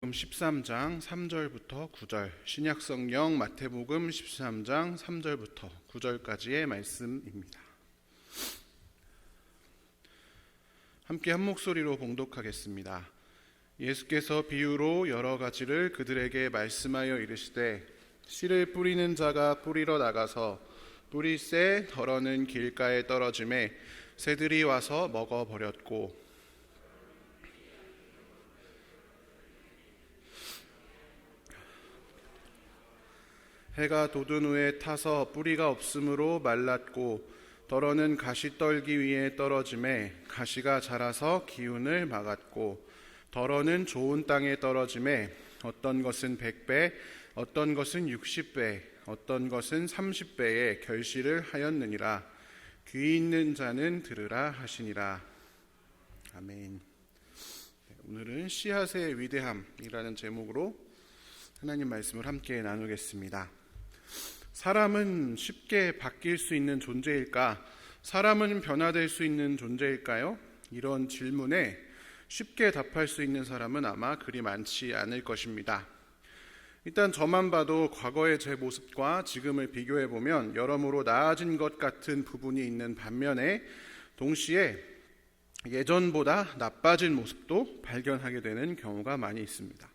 13장 3절부터 9절, 신약성경 마태복음 13장 3절부터 9절까지의 말씀입니다. 함께 한 목소리로 봉독하겠습니다. 예수께서 비유로 여러 가지를 그들에게 말씀하여 이르시되, 씨를 뿌리는 자가 뿌리러 나가서 뿌리새 덜어는 길가에 떨어짐에 새들이 와서 먹어버렸고, 해가 돋은 후에 타서 뿌리가 없으므로 말랐고, 덜어는 가시떨기 위에 떨어짐에 가시가 자라서 기운을 막았고, 덜어는 좋은 땅에 떨어짐에 어떤 것은 100배, 어떤 것은 60배, 어떤 것은 30배의 결실을 하였느니라. 귀 있는 자는 들으라 하시니라. 아멘. 오늘은 씨앗의 위대함이라는 제목으로 하나님 말씀을 함께 나누겠습니다. 사람은 쉽게 바뀔 수 있는 존재일까? 사람은 변화될 수 있는 존재일까요? 이런 질문에 쉽게 답할 수 있는 사람은 아마 그리 많지 않을 것입니다. 일단 저만 봐도 과거의 제 모습과 지금을 비교해보면 여러모로 나아진 것 같은 부분이 있는 반면에 동시에 예전보다 나빠진 모습도 발견하게 되는 경우가 많이 있습니다.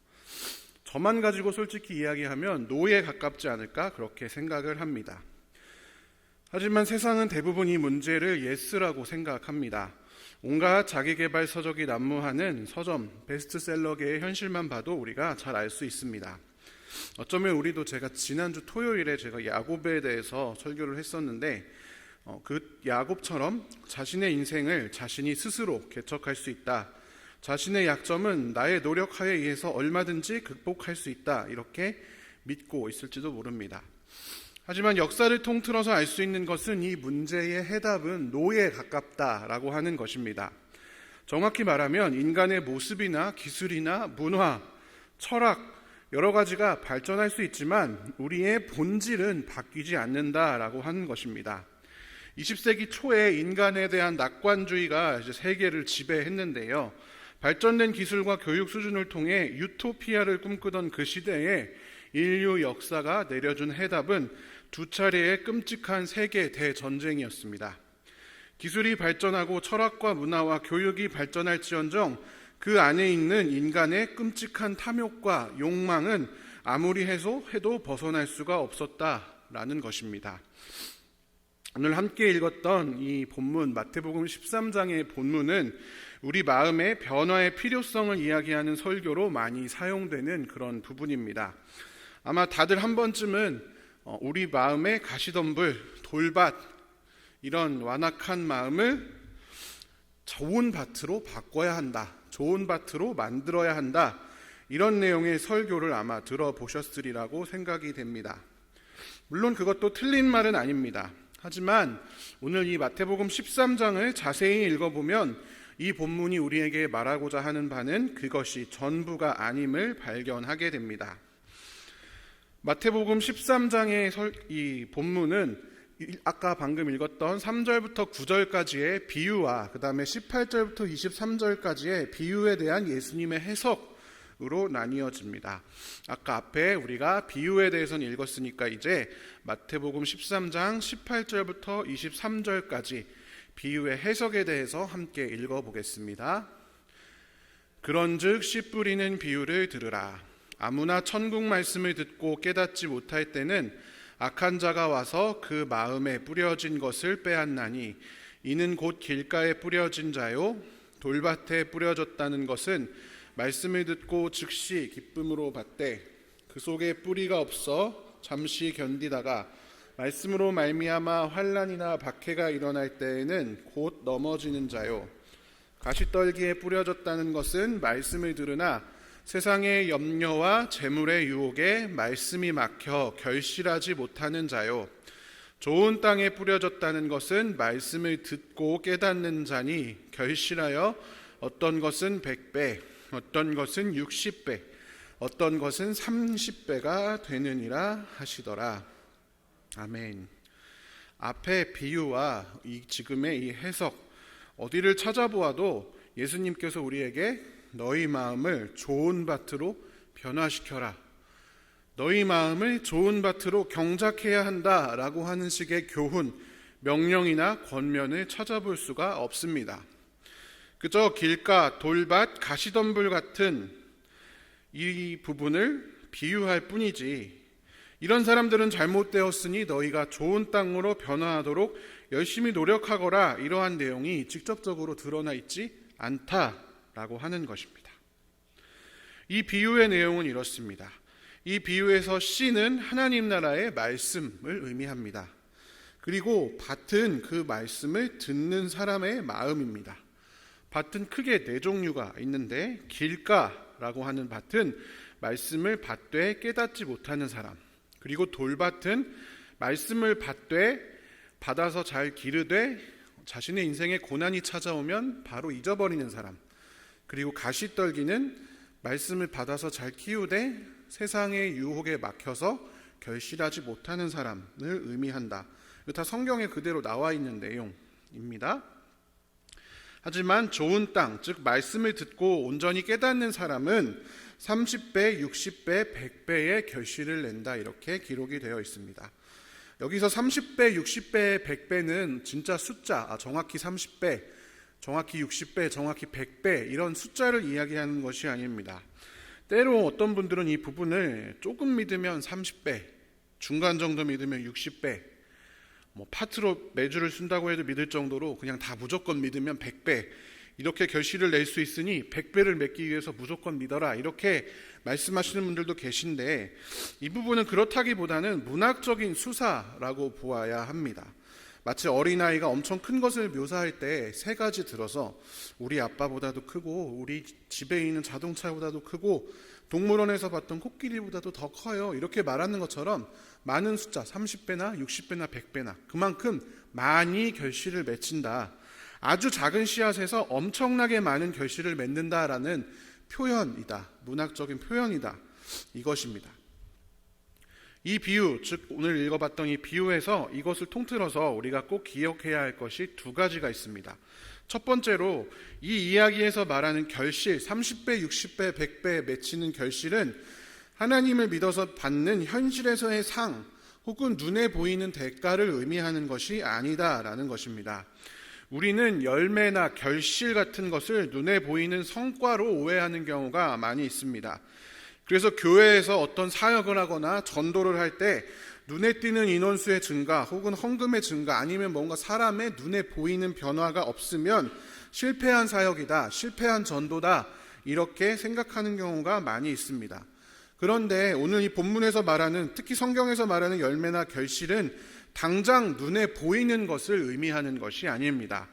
저만 가지고 솔직히 이야기하면 노예에 가깝지 않을까 그렇게 생각을 합니다. 하지만 세상은 대부분 이 문제를 예스라고 생각합니다. 온갖 자기계발 서적이 난무하는 서점, 베스트셀러계의 현실만 봐도 우리가 잘 알 수 있습니다. 어쩌면 우리도 제가 지난주 토요일에 제가 야곱에 대해서 설교를 했었는데 그 야곱처럼 자신의 인생을 자신이 스스로 개척할 수 있다. 자신의 약점은 나의 노력하에 의해서 얼마든지 극복할 수 있다. 이렇게 믿고 있을지도 모릅니다. 하지만 역사를 통틀어서 알 수 있는 것은 이 문제의 해답은 노예에 가깝다라고 하는 것입니다. 정확히 말하면 인간의 모습이나 기술이나 문화, 철학 여러 가지가 발전할 수 있지만 우리의 본질은 바뀌지 않는다라고 하는 것입니다. 20세기 초에 인간에 대한 낙관주의가 이제 세계를 지배했는데요. 발전된 기술과 교육 수준을 통해 유토피아를 꿈꾸던 그 시대에 인류 역사가 내려준 해답은 두 차례의 끔찍한 세계 대전쟁이었습니다. 기술이 발전하고 철학과 문화와 교육이 발전할지언정 그 안에 있는 인간의 끔찍한 탐욕과 욕망은 아무리 해도 벗어날 수가 없었다라는 것입니다. 오늘 함께 읽었던 이 본문 마태복음 13장의 본문은 우리 마음의 변화의 필요성을 이야기하는 설교로 많이 사용되는 그런 부분입니다. 아마 다들 한 번쯤은 우리 마음의 가시덤불, 돌밭 이런 완악한 마음을 좋은 밭으로 바꿔야 한다. 좋은 밭으로 만들어야 한다. 이런 내용의 설교를 아마 들어보셨으리라고 생각이 됩니다. 물론 그것도 틀린 말은 아닙니다. 하지만 오늘 이 마태복음 13장을 자세히 읽어보면 이 본문이 우리에게 말하고자 하는 바는 그것이 전부가 아님을 발견하게 됩니다. 마태복음 13장의 이 본문은 아까 방금 읽었던 3절부터 9절까지의 비유와 그 다음에 18절부터 23절까지의 비유에 대한 예수님의 해석으로 나뉘어집니다. 아까 앞에 우리가 비유에 대해서는 읽었으니까 이제 마태복음 13장 18절부터 23절까지 비유의 해석에 대해서 함께 읽어보겠습니다. 그런즉 씨 뿌리는 비유를 들으라. 아무나 천국 말씀을 듣고 깨닫지 못할 때는 악한 자가 와서 그 마음에 뿌려진 것을 빼앗나니 이는 곧 길가에 뿌려진 자요 돌밭에 뿌려졌다는 것은 말씀을 듣고 즉시 기쁨으로 받되 그 속에 뿌리가 없어 잠시 견디다가 말씀으로 말미암아 환난이나 박해가 일어날 때에는 곧 넘어지는 자요 가시떨기에 뿌려졌다는 것은 말씀을 들으나 세상의 염려와 재물의 유혹에 말씀이 막혀 결실하지 못하는 자요 좋은 땅에 뿌려졌다는 것은 말씀을 듣고 깨닫는 자니 결실하여 어떤 것은 100배, 어떤 것은 60배, 어떤 것은 30배가 되느니라 하시더라. 아멘. 앞의 비유와 지금의 이 해석 어디를 찾아보아도 예수님께서 우리에게 너희 마음을 좋은 밭으로 변화시켜라. 너희 마음을 좋은 밭으로 경작해야 한다라고 하는 식의 교훈, 명령이나 권면을 찾아볼 수가 없습니다. 그저 길가, 돌밭, 가시덤불 같은 이 부분을 비유할 뿐이지, 이런 사람들은 잘못되었으니 너희가 좋은 땅으로 변화하도록 열심히 노력하거라, 이러한 내용이 직접적으로 드러나 있지 않다라고 하는 것입니다. 이 비유의 내용은 이렇습니다. 이 비유에서 씨는 하나님 나라의 말씀을 의미합니다. 그리고 밭은 그 말씀을 듣는 사람의 마음입니다. 밭은 크게 네 종류가 있는데, 길가라고 하는 밭은 말씀을 받되 깨닫지 못하는 사람, 그리고 돌밭은 말씀을 받아서 잘 기르되 자신의 인생에 고난이 찾아오면 바로 잊어버리는 사람, 그리고 가시떨기는 말씀을 받아서 잘 키우되 세상의 유혹에 막혀서 결실하지 못하는 사람을 의미한다. 이거 다 성경에 그대로 나와 있는 내용입니다. 하지만 좋은 땅, 즉 말씀을 듣고 온전히 깨닫는 사람은 30배, 60배, 100배의 결실을 낸다, 이렇게 기록이 되어 있습니다. 여기서 30배, 60배, 100배는 진짜 숫자, 정확히 30배, 정확히 60배, 정확히 100배 이런 숫자를 이야기하는 것이 아닙니다. 때로 어떤 분들은 이 부분을 조금 믿으면 30배, 중간 정도 믿으면 60배, 파트로 매주를 쓴다고 해도 믿을 정도로 그냥 다 무조건 믿으면 100배, 이렇게 결실을 낼 수 있으니 100배를 맺기 위해서 무조건 믿어라, 이렇게 말씀하시는 분들도 계신데, 이 부분은 그렇다기보다는 문학적인 수사라고 보아야 합니다. 마치 어린아이가 엄청 큰 것을 묘사할 때 세 가지 들어서 우리 아빠보다도 크고 우리 집에 있는 자동차보다도 크고 동물원에서 봤던 코끼리보다도 더 커요, 이렇게 말하는 것처럼 많은 숫자, 30배나 60배나 100배나 그만큼 많이 결실을 맺힌다, 아주 작은 씨앗에서 엄청나게 많은 결실을 맺는다라는 표현이다, 문학적인 표현이다, 이것입니다. 이 비유, 즉 오늘 읽어봤던 이 비유에서 이것을 통틀어서 우리가 꼭 기억해야 할 것이 두 가지가 있습니다. 첫 번째로 이 이야기에서 말하는 결실, 30배, 60배, 100배 맺히는 결실은 하나님을 믿어서 받는 현실에서의 상 혹은 눈에 보이는 대가를 의미하는 것이 아니다라는 것입니다. 우리는 열매나 결실 같은 것을 눈에 보이는 성과로 오해하는 경우가 많이 있습니다. 그래서 교회에서 어떤 사역을 하거나 전도를 할 때 눈에 띄는 인원수의 증가 혹은 헌금의 증가, 아니면 뭔가 사람의 눈에 보이는 변화가 없으면 실패한 사역이다, 실패한 전도다, 이렇게 생각하는 경우가 많이 있습니다. 그런데 오늘 이 본문에서 말하는, 특히 성경에서 말하는 열매나 결실은 당장 눈에 보이는 것을 의미하는 것이 아닙니다.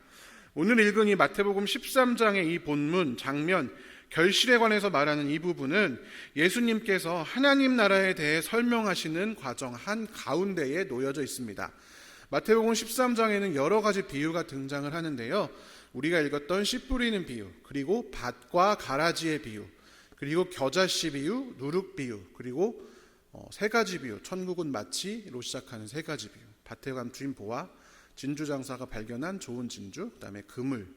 오늘 읽은 이 마태복음 13장의 이 본문 장면, 결실에 관해서 말하는 이 부분은 예수님께서 하나님 나라에 대해 설명하시는 과정 한가운데에 놓여져 있습니다. 마태복음 13장에는 여러 가지 비유가 등장을 하는데요, 우리가 읽었던 씨 뿌리는 비유, 그리고 밭과 가라지의 비유, 그리고 겨자씨 비유, 누룩 비유, 그리고 세 가지 비유, 천국은 마치로 시작하는 세 가지 비유, 밭에 감추인 보화, 진주장사가 발견한 좋은 진주, 그 다음에 그물,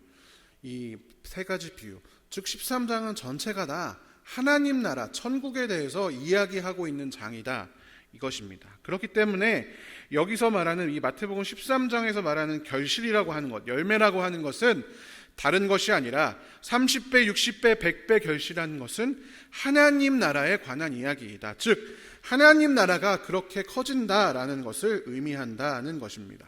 이 세 가지 비유, 즉 13장은 전체가 다 하나님 나라, 천국에 대해서 이야기하고 있는 장이다, 이것입니다. 그렇기 때문에 여기서 말하는 이 마태복음 13장에서 말하는 결실이라고 하는 것, 열매라고 하는 것은 다른 것이 아니라 30배, 60배, 100배 결실하는 것은 하나님 나라에 관한 이야기이다. 즉 하나님 나라가 그렇게 커진다라는 것을 의미한다는 것입니다.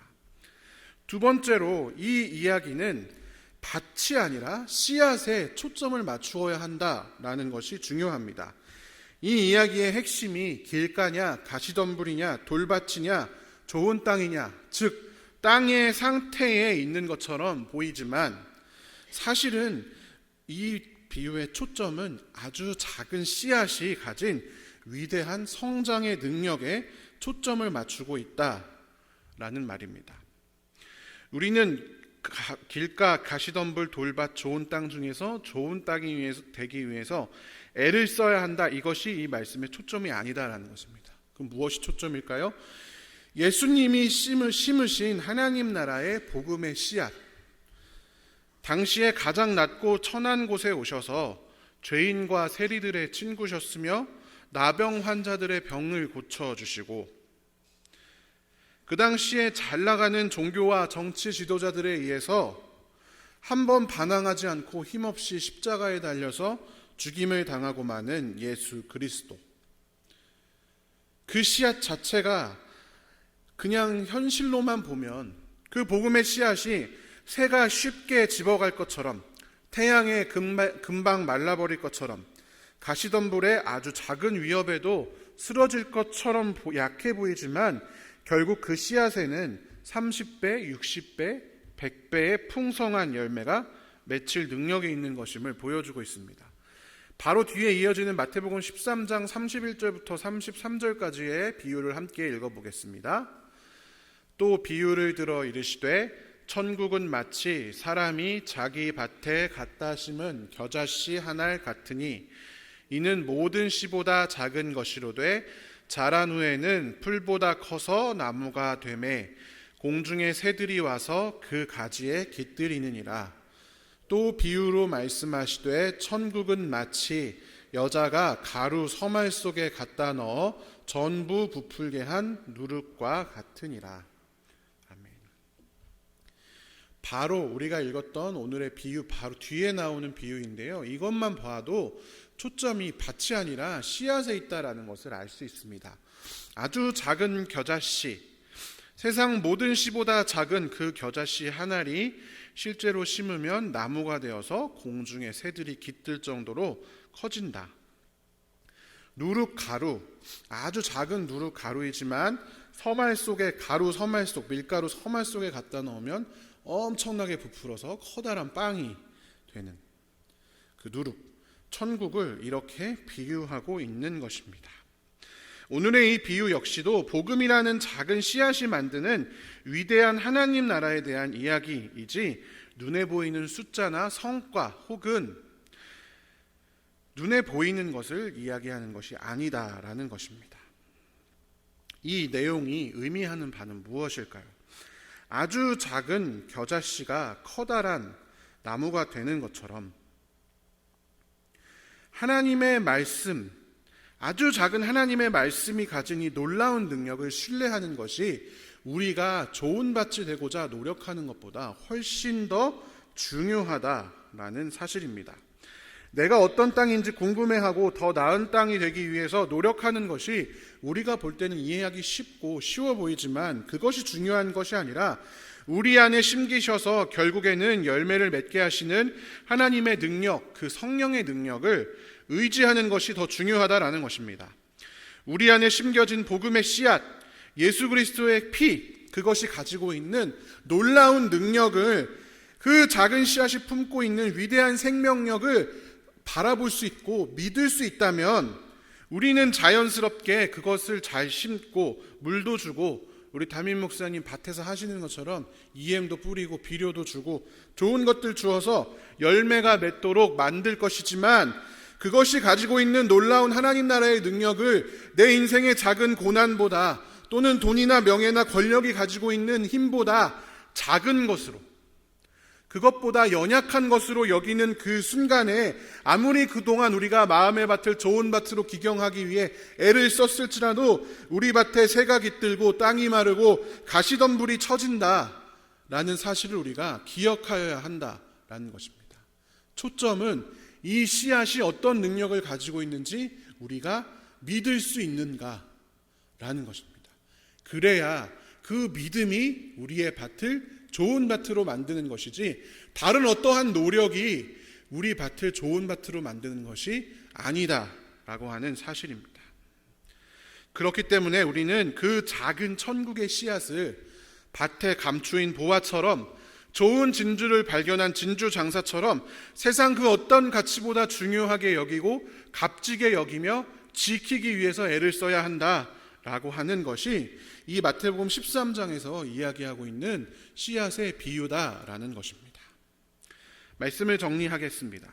두 번째로 이 이야기는 밭이 아니라 씨앗에 초점을 맞추어야 한다라는 것이 중요합니다. 이 이야기의 핵심이 길가냐, 가시덤불이냐, 돌밭이냐, 좋은 땅이냐, 즉 땅의 상태에 있는 것처럼 보이지만 사실은 이 비유의 초점은 아주 작은 씨앗이 가진 위대한 성장의 능력에 초점을 맞추고 있다라는 말입니다. 우리는 길가, 가시덤불, 돌밭, 좋은 땅 중에서 좋은 땅이 되기 위해서 애를 써야 한다, 이것이 이 말씀의 초점이 아니다라는 것입니다. 그럼 무엇이 초점일까요? 예수님이 심으신 하나님 나라의 복음의 씨앗, 당시에 가장 낮고 천한 곳에 오셔서 죄인과 세리들의 친구셨으며 나병 환자들의 병을 고쳐주시고, 그 당시에 잘 나가는 종교와 정치 지도자들에 의해서 한번 반항하지 않고 힘없이 십자가에 달려서 죽임을 당하고 마는 예수 그리스도, 그 씨앗 자체가 그냥 현실로만 보면 그 복음의 씨앗이 새가 쉽게 집어갈 것처럼, 태양에 금방 말라버릴 것처럼, 가시덤불의 아주 작은 위협에도 쓰러질 것처럼 약해 보이지만 결국 그 씨앗에는 30배, 60배, 100배의 풍성한 열매가 맺힐 능력이 있는 것임을 보여주고 있습니다. 바로 뒤에 이어지는 마태복음 13장 31절부터 33절까지의 비유를 함께 읽어보겠습니다. 또 비유를 들어 이르시되 천국은 마치 사람이 자기 밭에 갖다 심은 겨자씨 한 알 같으니 이는 모든 씨보다 작은 것이로되 자란 후에는 풀보다 커서 나무가 되매 공중의 새들이 와서 그 가지에 깃들이느니라. 또 비유로 말씀하시되 천국은 마치 여자가 가루 서말 속에 갖다 넣어 전부 부풀게 한 누룩과 같으니라. 아멘. 바로 우리가 읽었던 오늘의 비유 바로 뒤에 나오는 비유인데요, 이것만 봐도 초점이 밭이 아니라 씨앗에 있다라는 것을 알 수 있습니다. 아주 작은 겨자씨, 세상 모든 씨보다 작은 그 겨자씨 한 알이 실제로 심으면 나무가 되어서 공중에 새들이 깃들 정도로 커진다. 누룩가루, 아주 작은 누룩가루이지만 서말 속에 서말 속, 밀가루 서말 속에 갖다 넣으면 엄청나게 부풀어서 커다란 빵이 되는 그 누룩, 천국을 이렇게 비유하고 있는 것입니다. 오늘의 이 비유 역시도 복음이라는 작은 씨앗이 만드는 위대한 하나님 나라에 대한 이야기이지 눈에 보이는 숫자나 성과 혹은 눈에 보이는 것을 이야기하는 것이 아니다라는 것입니다. 이 내용이 의미하는 바는 무엇일까요? 아주 작은 겨자씨가 커다란 나무가 되는 것처럼 하나님의 말씀, 아주 작은 하나님의 말씀이 가진 이 놀라운 능력을 신뢰하는 것이 우리가 좋은 밭이 되고자 노력하는 것보다 훨씬 더 중요하다라는 사실입니다. 내가 어떤 땅인지 궁금해하고 더 나은 땅이 되기 위해서 노력하는 것이 우리가 볼 때는 이해하기 쉽고 쉬워 보이지만 그것이 중요한 것이 아니라 우리 안에 심기셔서 결국에는 열매를 맺게 하시는 하나님의 능력, 그 성령의 능력을 의지하는 것이 더 중요하다라는 것입니다. 우리 안에 심겨진 복음의 씨앗, 예수 그리스도의 피, 그것이 가지고 있는 놀라운 능력을, 그 작은 씨앗이 품고 있는 위대한 생명력을 바라볼 수 있고 믿을 수 있다면 우리는 자연스럽게 그것을 잘 심고 물도 주고, 우리 담임 목사님 밭에서 하시는 것처럼 EM도 뿌리고 비료도 주고 좋은 것들 주어서 열매가 맺도록 만들 것이지만, 그것이 가지고 있는 놀라운 하나님 나라의 능력을 내 인생의 작은 고난보다 또는 돈이나 명예나 권력이 가지고 있는 힘보다 작은 것으로, 그것보다 연약한 것으로 여기는 그 순간에 아무리 그동안 우리가 마음의 밭을 좋은 밭으로 기경하기 위해 애를 썼을지라도 우리 밭에 새가 깃들고 땅이 마르고 가시덤불이 처진다라는 사실을 우리가 기억하여야 한다라는 것입니다. 초점은 이 씨앗이 어떤 능력을 가지고 있는지 우리가 믿을 수 있는가라는 것입니다. 그래야 그 믿음이 우리의 밭을 좋은 밭으로 만드는 것이지 다른 어떠한 노력이 우리 밭을 좋은 밭으로 만드는 것이 아니다라고 하는 사실입니다. 그렇기 때문에 우리는 그 작은 천국의 씨앗을 밭에 감추인 보화처럼, 좋은 진주를 발견한 진주 장사처럼 세상 그 어떤 가치보다 중요하게 여기고 값지게 여기며 지키기 위해서 애를 써야 한다라고 하는 것이 이 마태복음 13장에서 이야기하고 있는 씨앗의 비유다라는 것입니다. 말씀을 정리하겠습니다.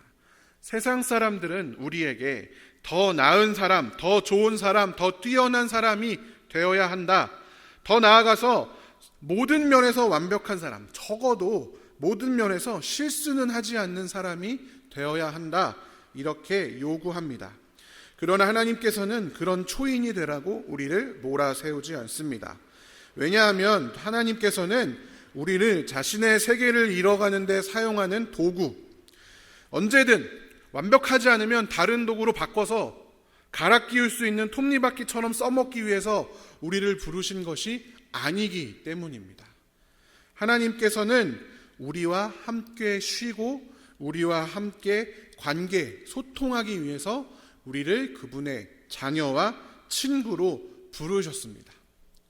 세상 사람들은 우리에게 더 나은 사람, 더 좋은 사람, 더 뛰어난 사람이 되어야 한다. 더 나아가서 모든 면에서 완벽한 사람, 적어도 모든 면에서 실수는 하지 않는 사람이 되어야 한다 이렇게 요구합니다. 그러나 하나님께서는 그런 초인이 되라고 우리를 몰아세우지 않습니다. 왜냐하면 하나님께서는 우리를 자신의 세계를 이뤄가는 데 사용하는 도구, 언제든 완벽하지 않으면 다른 도구로 바꿔서 갈아 끼울 수 있는 톱니바퀴처럼 써먹기 위해서 우리를 부르신 것이 아니기 때문입니다. 하나님께서는 우리와 함께 쉬고 우리와 함께 관계, 소통하기 위해서 우리를 그분의 자녀와 친구로 부르셨습니다.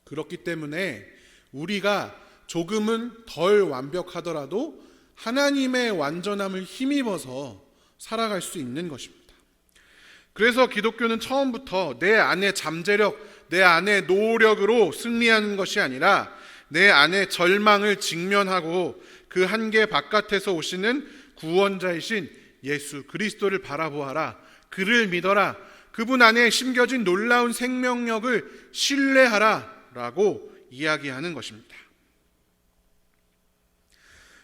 그렇기 때문에 우리가 조금은 덜 완벽하더라도 하나님의 완전함을 힘입어서 살아갈 수 있는 것입니다. 그래서 기독교는 처음부터 내 안의 잠재력, 내 안의 노력으로 승리하는 것이 아니라 내 안의 절망을 직면하고 그 한계 바깥에서 오시는 구원자이신 예수 그리스도를 바라보아라, 그를 믿어라, 그분 안에 심겨진 놀라운 생명력을 신뢰하라 라고 이야기하는 것입니다.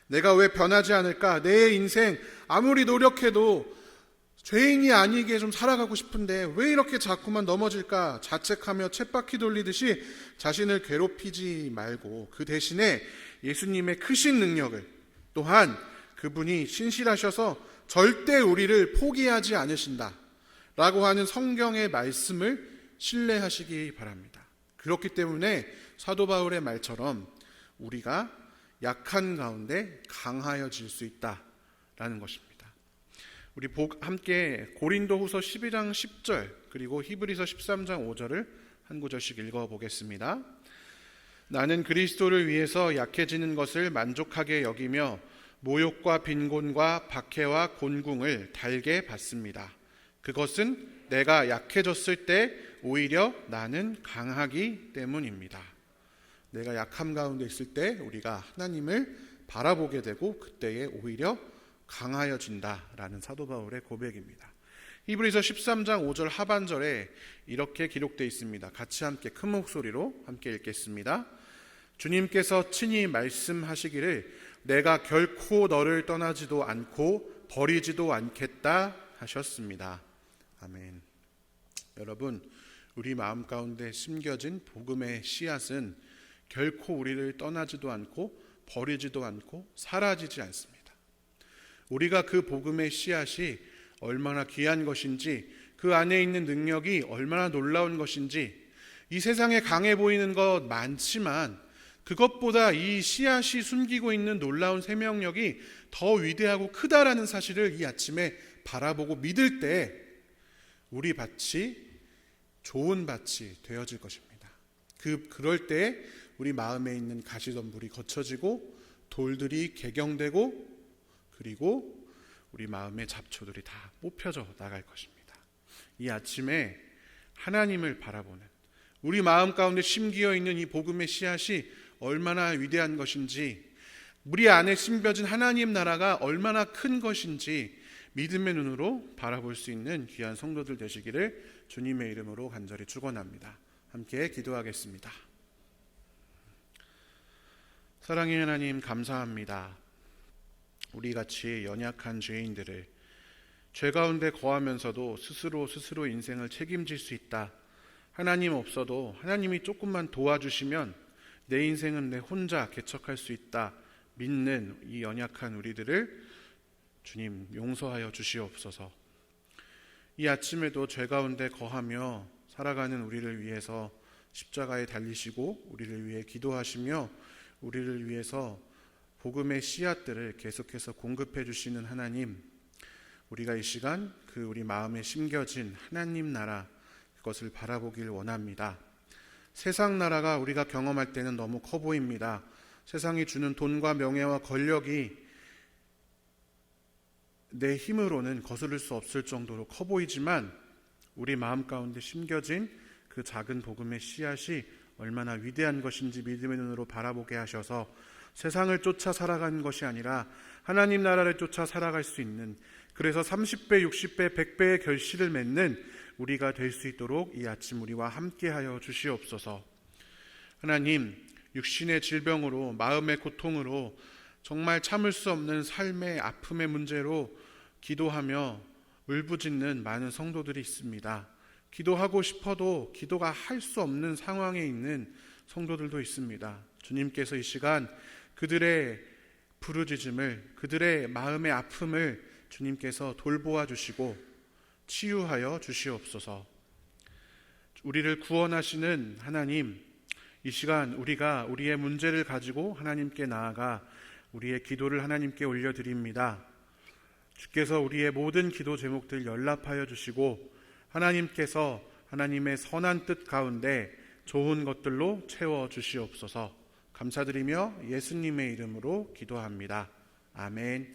내가 왜 변하지 않을까? 내 인생 아무리 노력해도 죄인이 아니게 좀 살아가고 싶은데 왜 이렇게 자꾸만 넘어질까? 자책하며 쳇바퀴 돌리듯이 자신을 괴롭히지 말고 그 대신에 예수님의 크신 능력을, 또한 그분이 신실하셔서 절대 우리를 포기하지 않으신다 라고 하는 성경의 말씀을 신뢰하시기 바랍니다. 그렇기 때문에 사도 바울의 말처럼 우리가 약한 가운데 강하여질 수 있다라는 것입니다. 우리 함께 고린도후서 12장 10절 그리고 히브리서 13장 5절을 한 구절씩 읽어보겠습니다. 나는 그리스도를 위해서 약해지는 것을 만족하게 여기며 모욕과 빈곤과 박해와 곤궁을 달게 받습니다. 그것은 내가 약해졌을 때 오히려 나는 강하기 때문입니다. 내가 약함 가운데 있을 때 우리가 하나님을 바라보게 되고 그때에 오히려 강하여진다라는 사도 바울의 고백입니다. 히브리서 13장 5절 하반절에 이렇게 기록되어 있습니다. 같이 함께 큰 목소리로 함께 읽겠습니다. 주님께서 친히 말씀하시기를 내가 결코 너를 떠나지도 않고 버리지도 않겠다 하셨습니다. 아멘. 여러분, 우리 마음 가운데 심겨진 복음의 씨앗은 결코 우리를 떠나지도 않고 버리지도 않고 사라지지 않습니다. 우리가 그 복음의 씨앗이 얼마나 귀한 것인지, 그 안에 있는 능력이 얼마나 놀라운 것인지, 이 세상에 강해 보이는 것 많지만 그것보다 이 씨앗이 숨기고 있는 놀라운 생명력이 더 위대하고 크다라는 사실을 이 아침에 바라보고 믿을 때 우리 밭이 좋은 밭이 되어질 것입니다. 그럴 때 우리 마음에 있는 가시덤불이 거쳐지고 돌들이 개경되고 그리고 우리 마음의 잡초들이 다 뽑혀져 나갈 것입니다. 이 아침에 하나님을 바라보는, 우리 마음 가운데 심기어 있는 이 복음의 씨앗이 얼마나 위대한 것인지, 우리 안에 심겨진 하나님 나라가 얼마나 큰 것인지 믿음의 눈으로 바라볼 수 있는 귀한 성도들 되시기를 주님의 이름으로 간절히 축원합니다. 함께 기도하겠습니다. 사랑의 하나님, 감사합니다. 우리같이 연약한 죄인들을 죄 가운데 거하면서도 스스로 인생을 책임질 수 있다. 하나님 없어도 하나님이 조금만 도와주시면 내 인생은 내 혼자 개척할 수 있다 믿는 이 연약한 우리들을 주님 용서하여 주시옵소서. 이 아침에도 죄 가운데 거하며 살아가는 우리를 위해서 십자가에 달리시고 우리를 위해 기도하시며 우리를 위해서 복음의 씨앗들을 계속해서 공급해 주시는 하나님, 우리가 이 시간 그 우리 마음에 심겨진 하나님 나라, 그것을 바라보길 원합니다. 세상 나라가 우리가 경험할 때는 너무 커 보입니다. 세상이 주는 돈과 명예와 권력이 내 힘으로는 거스를 수 없을 정도로 커 보이지만 우리 마음 가운데 심겨진 그 작은 복음의 씨앗이 얼마나 위대한 것인지 믿음의 눈으로 바라보게 하셔서 세상을 쫓아 살아가는 것이 아니라 하나님 나라를 쫓아 살아갈 수 있는, 그래서 30배, 60배, 100배의 결실을 맺는 우리가 될 수 있도록 이 아침 우리와 함께하여 주시옵소서. 하나님, 육신의 질병으로, 마음의 고통으로, 정말 참을 수 없는 삶의 아픔의 문제로 기도하며 울부짖는 많은 성도들이 있습니다. 기도하고 싶어도 기도가 할 수 없는 상황에 있는 성도들도 있습니다. 주님께서 이 시간 그들의 부르짖음을, 그들의 마음의 아픔을 주님께서 돌보아 주시고 치유하여 주시옵소서. 우리를 구원하시는 하나님, 이 시간 우리가 우리의 문제를 가지고 하나님께 나아가 우리의 기도를 하나님께 올려드립니다. 주께서 우리의 모든 기도 제목들 연락하여 주시고 하나님께서 하나님의 선한 뜻 가운데 좋은 것들로 채워 주시옵소서. 감사드리며 예수님의 이름으로 기도합니다. 아멘.